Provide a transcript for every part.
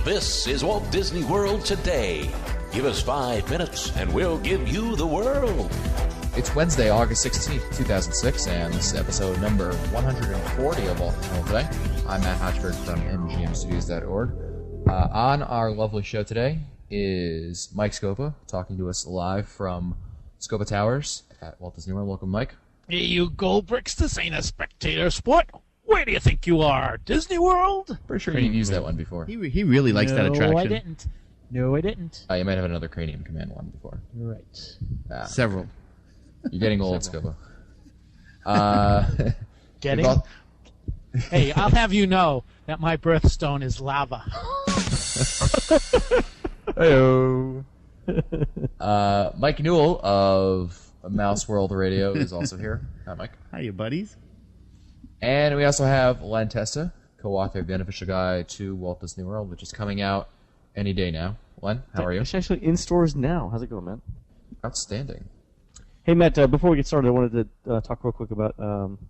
This is Walt Disney World Today. Give us 5 minutes and we'll give you the world. It's Wednesday, August 16th, 2006, and this is episode number 140 of Walt Disney World Today. I'm Matt Hodgford from mgmstudios.org. On our lovely show today is Mike Scopa, talking to us live from Scopa Towers at Walt Disney World. Welcome, Mike. Hey, you Goldbricks, this ain't a spectator sport. Where do you think you are? Disney World? Pretty sure you've used that one before. He really likes that attraction. No, I didn't. You might have another Cranium Command one before. Right. Several. You're getting old, Scopa. Getting? Hey, I'll have you know that my birthstone is lava. Heyo. Mike Newell of Mouse World Radio is also here. Hi, Mike. Hiya, buddies. And we also have Len Testa, co-author of The Unofficial Guide to Walt Disney World, which is coming out any day now. Len, how are you? It's actually in stores now. How's it going, Matt? Outstanding. Hey, Matt, before we get started, I wanted to talk real quick about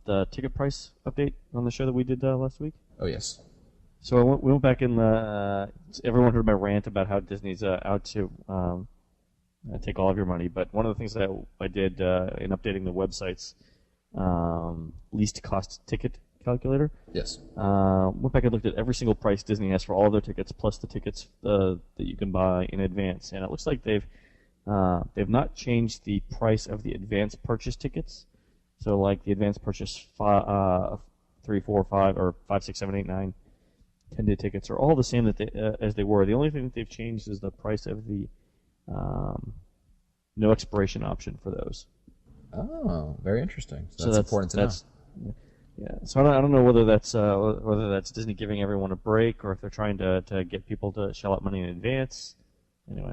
the ticket price update on the show that we did last week. Oh, yes. So we went back and everyone heard my rant about how Disney's out to take all of your money. But one of the things that I did in updating the website's least cost ticket calculator. Yes. Went back and looked at every single price Disney has for all of their tickets, plus the tickets that you can buy in advance, and it looks like they've not changed the price of the advance purchase tickets. So like the advance purchase 3, 4, 5, or 5, 6, 7, 8, 9, 10-day tickets are all the same as they were. The only thing that they've changed is the price of the no expiration option for those. Oh, very interesting. So that's important to know. Yeah. So I don't know whether that's Disney giving everyone a break or if they're trying to get people to shell out money in advance. Anyway.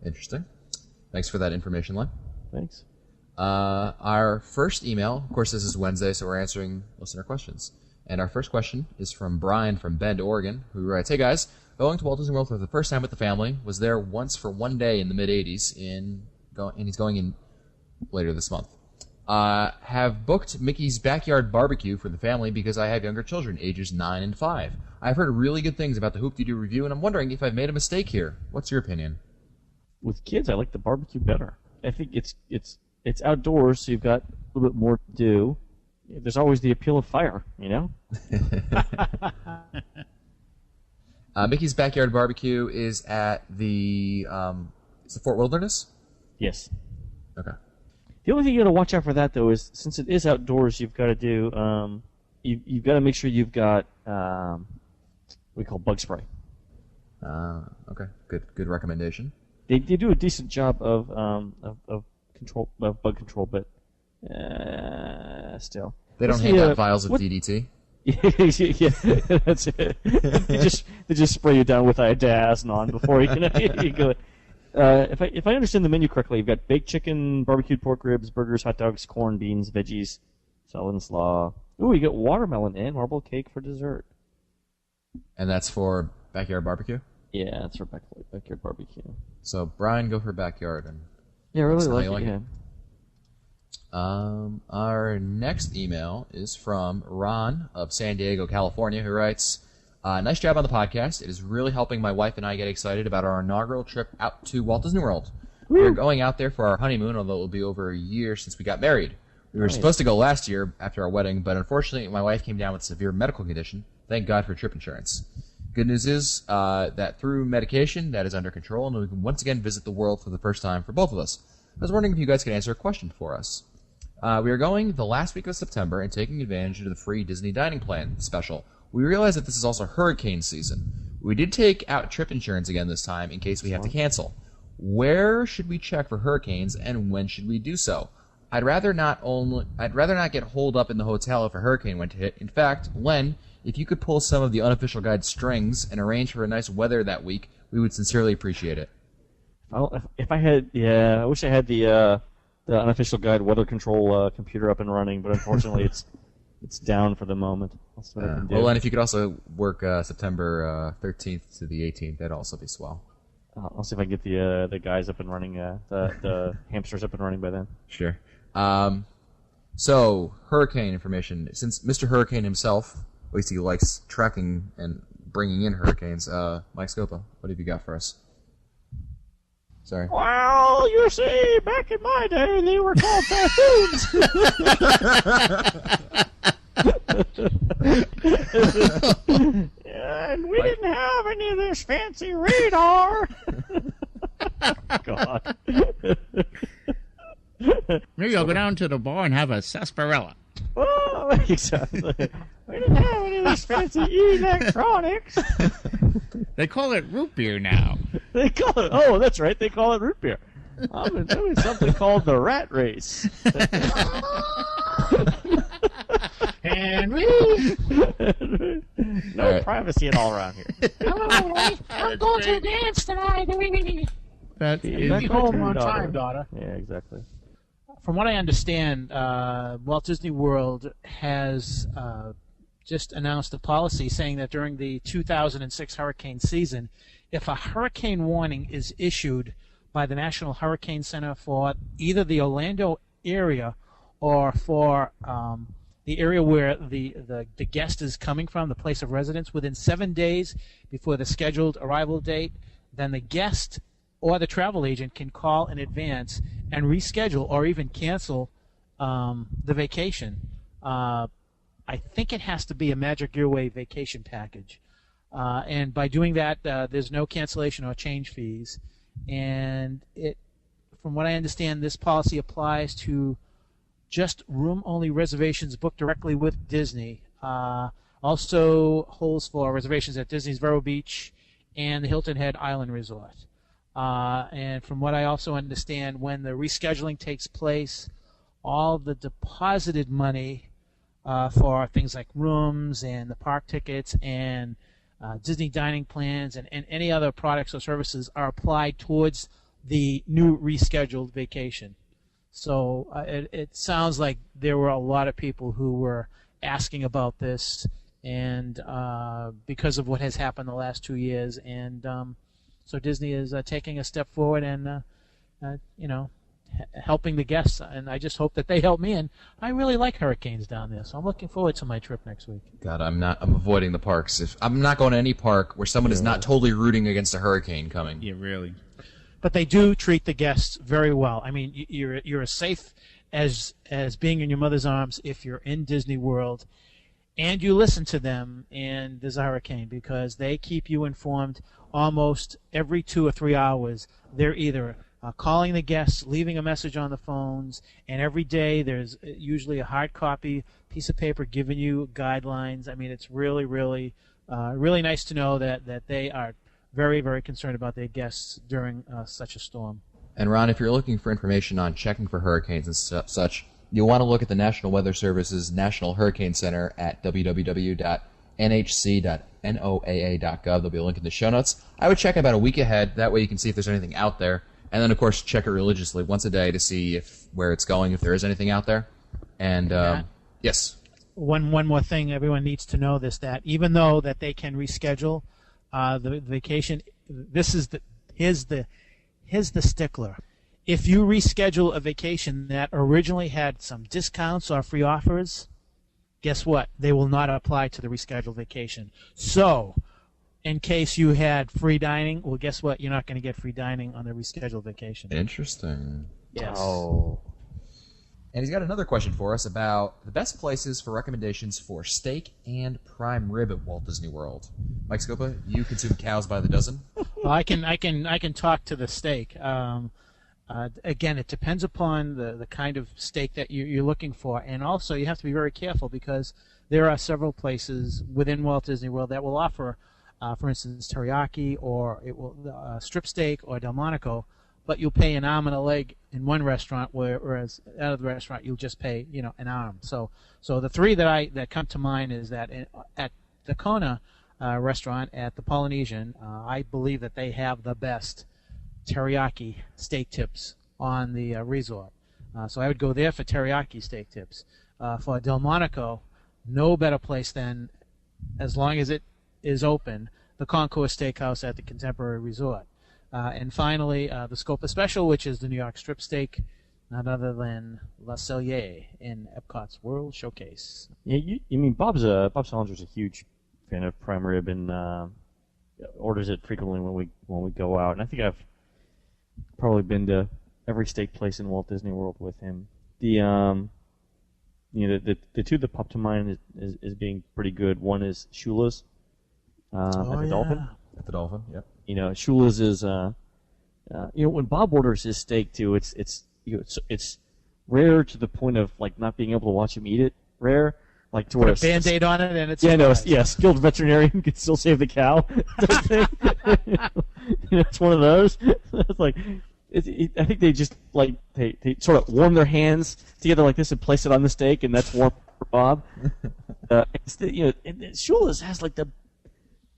Interesting. Thanks for that information, Len. Thanks. Our first email, of course, this is Wednesday, so we're answering listener questions. And our first question is from Brian from Bend, Oregon, who writes, "Hey guys, going to Walt Disney World for the first time with the family. Was there once for one day in the mid-'80s, and he's going in later this month. Have booked Mickey's Backyard Barbecue for the family because I have younger children, ages 9 and 5. I've heard really good things about the Hoop-Dee-Doo review, and I'm wondering if I've made a mistake here. What's your opinion?" With kids, I like the barbecue better. I think it's outdoors, so you've got a little bit more to do. There's always the appeal of fire, you know? Mickey's Backyard Barbecue is at the Fort Wilderness? Yes. Okay. The only thing you got to watch out for that, though, is since it is outdoors, you've got to do you've got to make sure you've got what we call bug spray. Okay. Good recommendation. They do a decent job of bug control, but still. They don't hand out vials of DDT. Yeah, that's it. they just spray you down with diazinon before you go. If I understand the menu correctly, you've got baked chicken, barbecued pork ribs, burgers, hot dogs, corn, beans, veggies, salad and slaw. Ooh, you get watermelon and marble cake for dessert. And that's for Backyard Barbecue? Yeah, that's for Backyard Barbecue. So, Brian, go for Backyard. And yeah, I really like it. Our next email is from Ron of San Diego, California, who writes, "Nice job on the podcast. It is really helping my wife and I get excited about our inaugural trip out to Walt Disney World. We are going out there for our honeymoon, although it will be over a year since we got married. We were supposed to go last year after our wedding, but unfortunately my wife came down with a severe medical condition. Thank God for trip insurance. Good news is that through medication, that is under control, and we can once again visit the world for the first time for both of us. I was wondering if you guys could answer a question for us. We are going the last week of September and taking advantage of the free Disney Dining Plan special. We realize that this is also hurricane season. We did take out trip insurance again this time in case we have to cancel. Where should we check for hurricanes, and when should we do so? I'd rather not get holed up in the hotel if a hurricane went to hit. In fact, Len, if you could pull some of the Unofficial Guide strings and arrange for a nice weather that week, we would sincerely appreciate it." If I had, I wish I had the Unofficial Guide weather control computer up and running, but unfortunately it's down for the moment. That's what I can do. Well, and if you could also work September 13th to the 18th, that'd also be swell. I'll see if I can get the guys up and running, the hamsters up and running by then. Sure. So, hurricane information. Since Mr. Hurricane himself, at least he likes tracking and bringing in hurricanes. Mike Scopa, what have you got for us? Sorry. Well, you see, back in my day, they were called typhoons. And we didn't have any of this fancy radar. God. Maybe I'll go down to the bar and have a sarsaparilla. Oh, exactly. We didn't have any of this fancy electronics. They call it root beer now. They call it. Oh, that's right. They call it root beer. I'm doing something called the rat race. Henry! No right. privacy at all around here. I'm going to dance tonight. That Be is home on time, daughter. Yeah, exactly. From what I understand, Walt Disney World has just announced a policy saying that during the 2006 hurricane season, if a hurricane warning is issued by the National Hurricane Center for either the Orlando area or for the area where the guest is coming from, the place of residence, within 7 days before the scheduled arrival date, then the guest or the travel agent can call in advance and reschedule or even cancel the vacation. I think it has to be a Magic Your Way vacation package. And by doing that, there's no cancellation or change fees. And from what I understand, this policy applies to just room-only reservations booked directly with Disney. Also holds for reservations at Disney's Vero Beach and the Hilton Head Island Resort. And from what I also understand, when the rescheduling takes place, all the deposited money for things like rooms and the park tickets and Disney dining plans and any other products or services are applied towards the new rescheduled vacation. So it sounds like there were a lot of people who were asking about this, and because of what has happened the last 2 years, and so Disney is taking a step forward and helping the guests, and I just hope that they help me. And I really like hurricanes down there, so I'm looking forward to my trip next week. God, I'm avoiding the parks. I'm not going to any park where someone is not totally rooting against a hurricane coming. Yeah, really. But they do treat the guests very well. I mean, you're as safe as being in your mother's arms if you're in Disney World, and you listen to them and there's a hurricane, because they keep you informed almost every 2 or 3 hours. They're either calling the guests, leaving a message on the phones, and every day there's usually a hard copy piece of paper giving you guidelines. I mean, it's really, really, really nice to know that they are very, very concerned about their guests during such a storm. And Ron, if you're looking for information on checking for hurricanes and such, you'll want to look at the National Weather Service's National Hurricane Center at www.nhc.noaa.gov. There'll be a link in the show notes. I would check about a week ahead. That way you can see if there's anything out there. And then, of course, check it religiously once a day to see where it's going, if there is anything out there. And, yes. One more thing, everyone needs to know this, that even though that they can reschedule the vacation, here's the stickler. If you reschedule a vacation that originally had some discounts or free offers, guess what? They will not apply to the rescheduled vacation. So, in case you had free dining, well, guess what? You're not going to get free dining on the rescheduled vacation. Interesting. Yes. Oh. And he's got another question for us about the best places for recommendations for steak and prime rib at Walt Disney World. Mike Scopa, you consume cows by the dozen. Well, I can talk to the steak. Again, it depends upon the kind of steak that you're looking for, and also you have to be very careful because there are several places within Walt Disney World that will offer, for instance, teriyaki or strip steak or Delmonico, but you'll pay an arm and a leg in one restaurant, whereas at another restaurant you'll just pay an arm. So the three that come to mind is that at the Kona restaurant at the Polynesian, I believe that they have the best teriyaki steak tips on the resort. So I would go there for teriyaki steak tips. For Delmonico, no better place than, as long as it is open, the Concourse Steakhouse at the Contemporary Resort. And finally, the Scopa Special, which is the New York strip steak, none other than La Cellier in Epcot's World Showcase. Yeah, you mean Bob Sallinger's a huge fan of prime rib and orders it frequently when we go out. And I think I've probably been to every steak place in Walt Disney World with him. The two that pop to mind is being pretty good. One is Shula's at the Dolphin. At the Dolphin, yep. Shula's is when Bob orders his steak too, it's rare to the point of like not being able to watch him eat it. Rare, like to where Put a Band-Aid on it and it's skilled veterinarian can still save the cow. It's one of those. It's like I think they just like they sort of warm their hands together like this and place it on the steak, and that's warm for Bob. Shula's has like the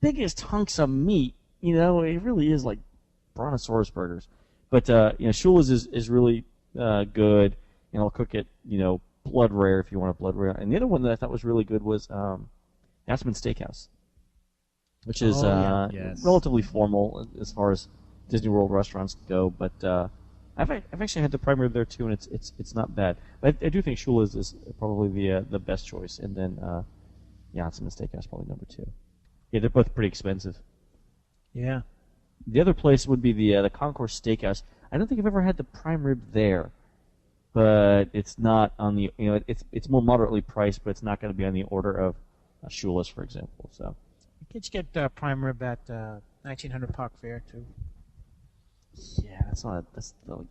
biggest hunks of meat. It really is like brontosaurus burgers. But Shula's is really good, and I'll cook it blood rare if you want a blood rare. And the other one that I thought was really good was Aspen Steakhouse, which is relatively formal as far as Disney World restaurants go. But I've actually had the prime rib there too, and it's not bad. But I do think Shula's is probably the best choice, and then Aspen Steakhouse probably number 2. Yeah, they're both pretty expensive. Yeah. The other place would be the Concourse Steakhouse. I don't think I've ever had the prime rib there, but it's not on the it's more moderately priced, but it's not going to be on the order of Shula's, for example. So You get prime rib at 1900 Park Fair too. yeah, that's like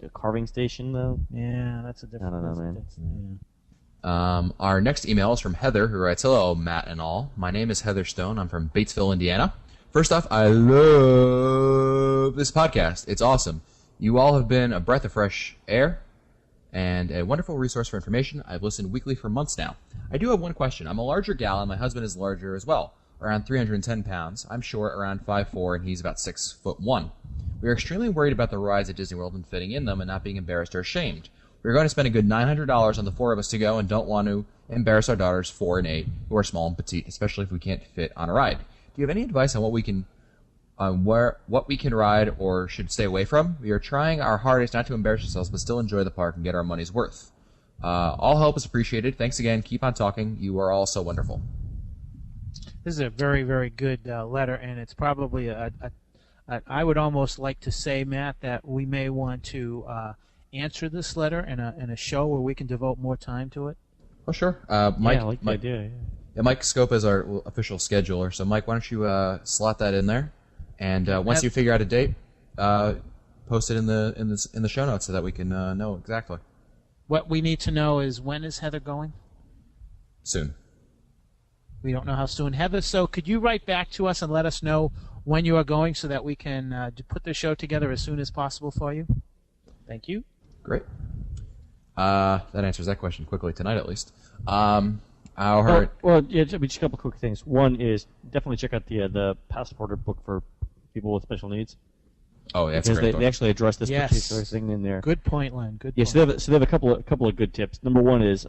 a carving station though. Yeah, that's a different. I don't know, man. Our next email is from Heather, who writes, "Hello, Matt and all. My name is Heather Stone. I'm from Batesville, Indiana. First off, I love this podcast. It's awesome. You all have been a breath of fresh air and a wonderful resource for information. I've listened weekly for months now. I do have one question. I'm a larger gal, and my husband is larger as well, around 310 pounds. I'm short, around 5'4", and he's about 6'1". We are extremely worried about the rides at Disney World and fitting in them and not being embarrassed or ashamed. We're going to spend a good $900 on the 4 of us to go and don't want to embarrass our daughters 4 and 8, who are small and petite, especially if we can't fit on a ride. Do you have any advice on what we can ride or should stay away from? We are trying our hardest not to embarrass ourselves, but still enjoy the park and get our money's worth. All help is appreciated. Thanks again. Keep on talking. You are all so wonderful." This is a very, very good letter, and it's probably I would almost like to say, Matt, that we may want to answer this letter in a show where we can devote more time to it. Oh, sure. Mike, I like the idea. Yeah, Mike Scope is our official scheduler. So, Mike, why don't you slot that in there, and once you figure out a date, post it in the show notes so that we can know exactly. What we need to know is, when is Heather going? Soon. We don't know how soon. Heather, so could you write back to us and let us know when you are going so that we can put the show together as soon as possible for you? Thank you. Great. That answers that question quickly tonight, at least. Just a couple quick things. One is definitely check out the Passporter book for people with special needs. Oh, yeah, that's a great because book. they actually address this Yes. particular thing in there. Good point, Len. Good Yeah, point. so they have a couple of good tips. Number one is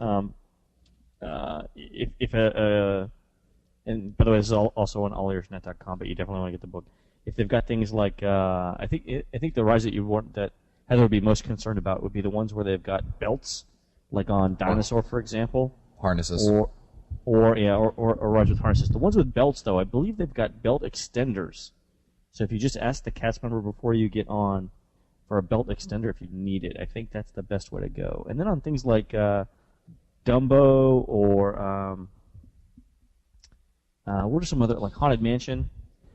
and by the way, this is also on allearsnet.com, but you definitely want to get the book. If they've got things like I think the rides that you want that Heather would be most concerned about would be the ones where they've got belts, like on Dinosaur, for example. Harnesses. Or rides with harnesses. The ones with belts, though, I believe they've got belt extenders. So if you just ask the cast member before you get on for a belt extender if you need it, I think that's the best way to go. And then on things like Dumbo or what are some other, like Haunted Mansion,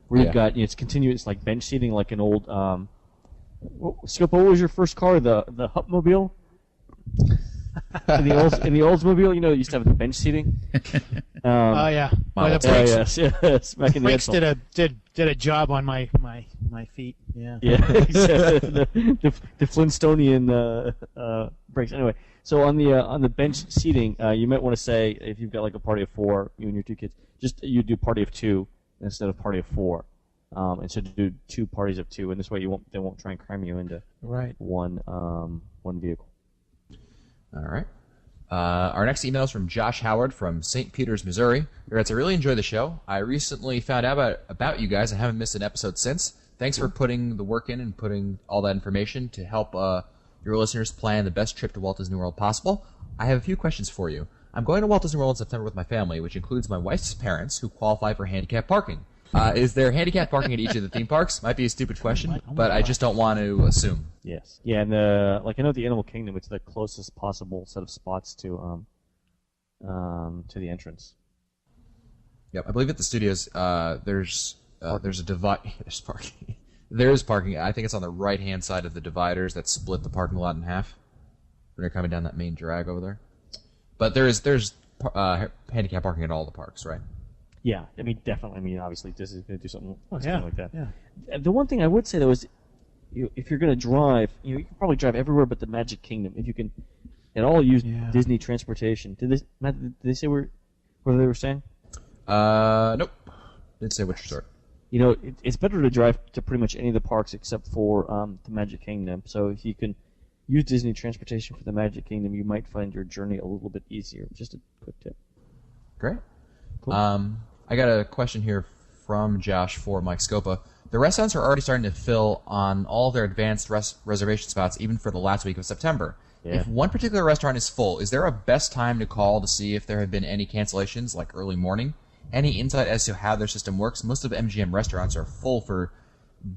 where you've got it's continuous like bench seating, like an old Skip, what was your first car? The Hupmobile? in the Oldsmobile, you used to have the bench seating. Oh yeah, Model the T. brakes, yes. Back in the brakes Edsel. did a job on my feet. Yeah. Yeah, the Flintstonian brakes. Anyway, so on the bench seating, you might want to say if you've got like a party of 4, you and your 2 kids, just you do party of 2 instead of party of 4. And so do 2 parties of 2, and this way they won't try and cram you into one vehicle. All right. Our next email is from Josh Howard from St. Peters, Missouri. He writes, "I really enjoy the show. I recently found out about you guys. I haven't missed an episode since. Thanks for putting the work in and putting all that information to help your listeners plan the best trip to Walt Disney World possible. I have a few questions for you. I'm going to Walt Disney World in September with my family, which includes my wife's parents who qualify for handicap parking. Is there handicap parking at each of the theme parks? Might be a stupid question, but I just don't want to assume. Yes. Yeah, and I know the Animal Kingdom, it's the closest possible set of spots to the entrance. Yep, I believe at the studios there's a divide. There's parking. There is parking. I think it's on the right-hand side of the dividers that split the parking lot in half when you're coming down that main drag over there. But there's handicap parking at all the parks, right? Yeah, I mean, definitely. I mean, obviously, Disney's going to do something like that. Yeah. The one thing I would say, though, is if you're going to drive, you can probably drive everywhere but the Magic Kingdom. If you can at all use Disney transportation. Did they say what they were saying? Nope. Didn't say which resort. You know, it's better to drive to pretty much any of the parks except for the Magic Kingdom. So if you can use Disney transportation for the Magic Kingdom, you might find your journey a little bit easier. Just a quick tip. Great. Cool. I got a question here from Josh for Mike Scopa. The restaurants are already starting to fill on all their advanced reservation spots, even for the last week of September. Yeah. If one particular restaurant is full, is there a best time to call to see if there have been any cancellations, like early morning? Any insight as to how their system works? Most of MGM restaurants are full for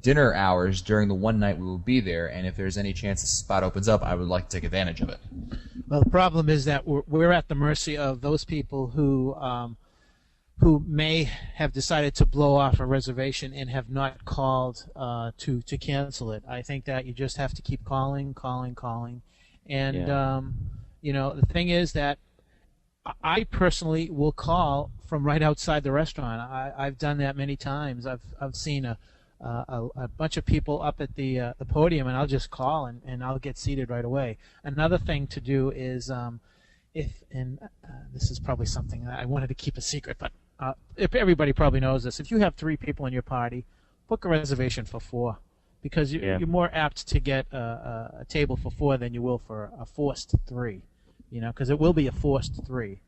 dinner hours during the one night we will be there, and if there's any chance the spot opens up, I would like to take advantage of it. Well, the problem is that we're at the mercy of those people who may have decided to blow off a reservation and have not called to cancel it. I think that you just have to keep calling, and you know, the thing is that I personally will call from right outside the restaurant. I've done that many times. I've seen a bunch of people up at the podium, and I'll just call and I'll get seated right away. Another thing to do is this is probably something that I wanted to keep a secret, but if everybody probably knows this, if you have 3 people in your party, book a reservation for 4, because you're more apt to get a table for 4 than you will for a forced 3. You know, because it will be a forced 3.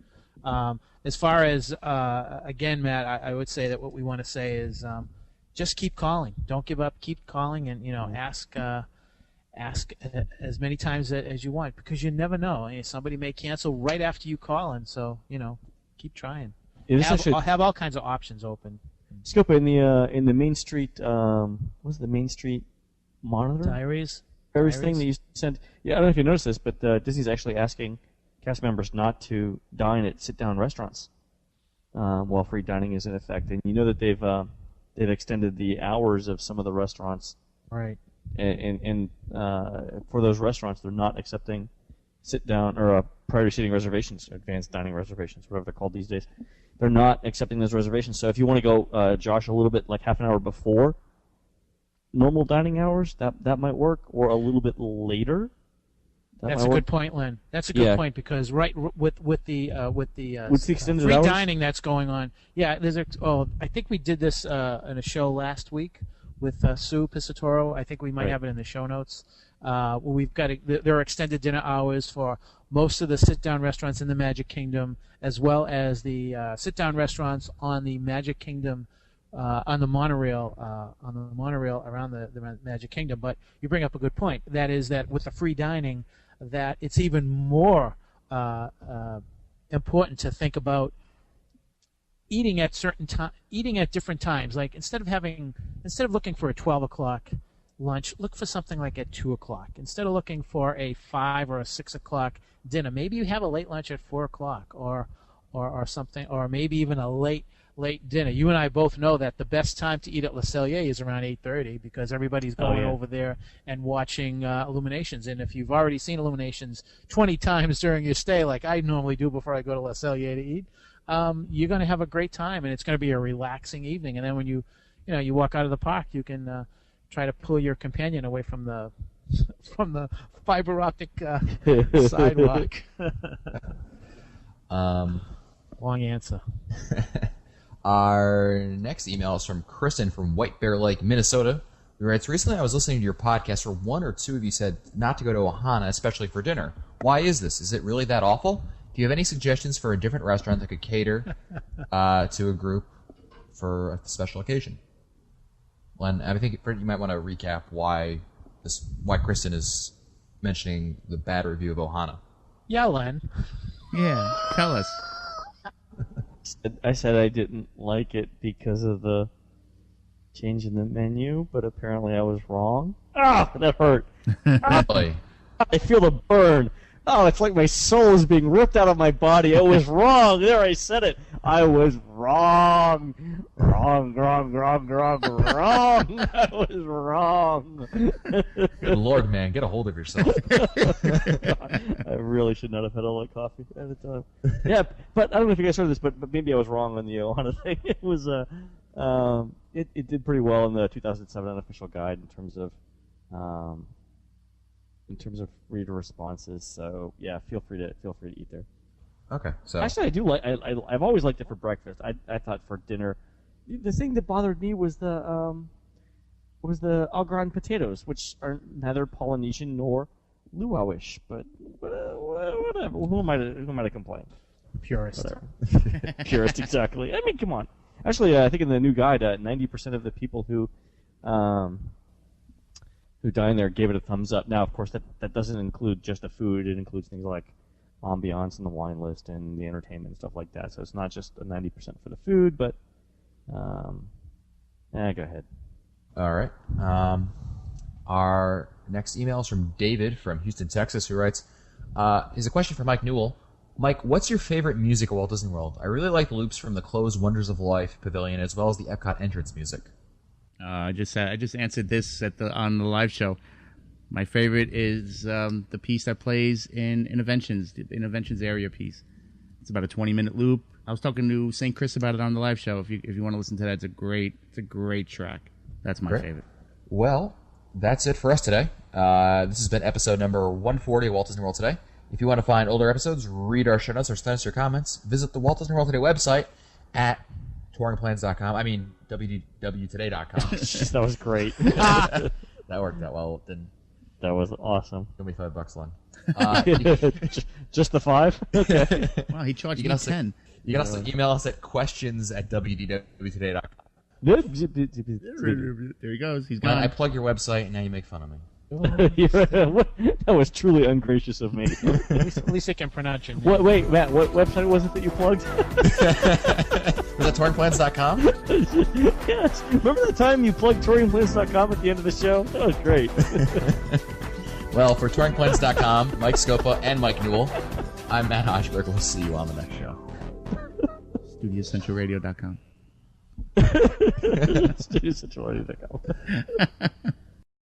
As far as again, Matt, I would say that what we want to say is just keep calling. Don't give up. Keep calling, and ask as many times as you want, because you never know. Somebody may cancel right after you call, and so keep trying. I'll have all kinds of options open. Scopa, in the Main Street, what's the Main Street Monitor? Diaries thing that you sent. Yeah, I don't know if you noticed this, but Disney's actually asking cast members not to dine at sit-down restaurants while free dining is in effect. And you know that they've extended the hours of some of the restaurants. Right. And for those restaurants, they're not accepting sit-down or priority seating reservations, advanced dining reservations, whatever they're called these days. They're not accepting those reservations. So if you want to go, Josh, a little bit like half an hour before normal dining hours, that might work, or a little bit later. That's a good point, Len. That's a good point, because with the extended free hours? dining that's going on. Yeah, I think we did this in a show last week with Sue Pisatoro. I think we might have it in the show notes. We've got there are extended dinner hours for most of the sit-down restaurants in the Magic Kingdom, as well as the sit-down restaurants on the Magic Kingdom. On the monorail around the Magic Kingdom. But you bring up a good point. That is that with the free dining, that it's even more important to think about eating at different times. Like instead of looking for a 12 o'clock lunch, look for something like at 2 o'clock. Instead of looking for a 5 or a 6 o'clock dinner, maybe you have a late lunch at 4 o'clock or something, or maybe even a late dinner. You and I both know that the best time to eat at Le Cellier is around 8:30, because everybody's going over there and watching Illuminations. And if you've already seen Illuminations 20 times during your stay, like I normally do before I go to Le Cellier to eat, you're going to have a great time, and it's going to be a relaxing evening. And then when you walk out of the park, you can try to pull your companion away from the fiber optic sidewalk. Long answer. Our next email is from Kristen from White Bear Lake, Minnesota, who writes, recently I was listening to your podcast where one or two of you said not to go to Ohana, especially for dinner. Why is this? Is it really that awful? Do you have any suggestions for a different restaurant that could cater to a group for a special occasion? Len, I think you might want to recap why Kristen is mentioning the bad review of Ohana. Yeah, Len. Yeah, tell us. I said I didn't like it because of the change in the menu, but apparently I was wrong. Ah, that hurt. Really? I feel the burn. Oh, it's like my soul is being ripped out of my body. I was wrong. There, I said it. I was wrong. Wrong. I was wrong. Good Lord, man, get a hold of yourself. I really should not have had all that coffee at the time. Yeah, but I don't know if you guys heard this, but maybe I was wrong on the Ohana thing. It was it did pretty well in the 2007 unofficial guide in terms of reader responses. So yeah, feel free to eat there. Okay, so Actually, I do like. I've always liked it for breakfast. I thought for dinner, the thing that bothered me was the au gratin potatoes, which are neither Polynesian nor luauish. But whatever. Who am I to complain? Purist. Whatever. Purist, exactly. I mean, come on. Actually, I think in the new guide, 90% of the people who dine there gave it a thumbs up. Now, of course, that doesn't include just the food. It includes things like ambiance and the wine list and the entertainment and stuff like that. So it's not just a 90% for the food, but go ahead. all right. Our next email is from David from Houston, Texas, who writes, is a question for Mike Newell. Mike, what's your favorite music at Walt Disney World? I really like the loops from the closed Wonders of Life pavilion as well as the Epcot entrance music. I just answered this on the live show. My favorite is the piece that plays in Interventions, the Interventions area piece. It's about a 20-minute loop. I was talking to St. Chris about it on the live show. If you want to listen to that, it's a great track. That's my favorite. Well, that's it for us today. This has been episode number 140 of Walt Disney World Today. If you want to find older episodes, read our show notes, or send us your comments, visit the Walt Disney World Today website at touringplans.com. I mean, www.today.com. That was great. That worked out well, didn't That was awesome. Give me $5, Lon. Just the 5? Okay. Wow, he charged You me can 10. You can also email us at questions@wdwtoday.com. There he goes. He's Man, gone. I plug your website, and now you make fun of me. That was truly ungracious of me. At least I can pronounce your name. Wait, Matt, what website was it that you plugged? Was it touringplans.com? Yes. Remember the time you plugged touringplans.com at the end of the show? That was great. Well, for touringplans.com, Mike Scopa, and Mike Newell, I'm Matt Hochberg. We'll see you on the next show. StudioCentralRadio.com. StudioCentralRadio.com.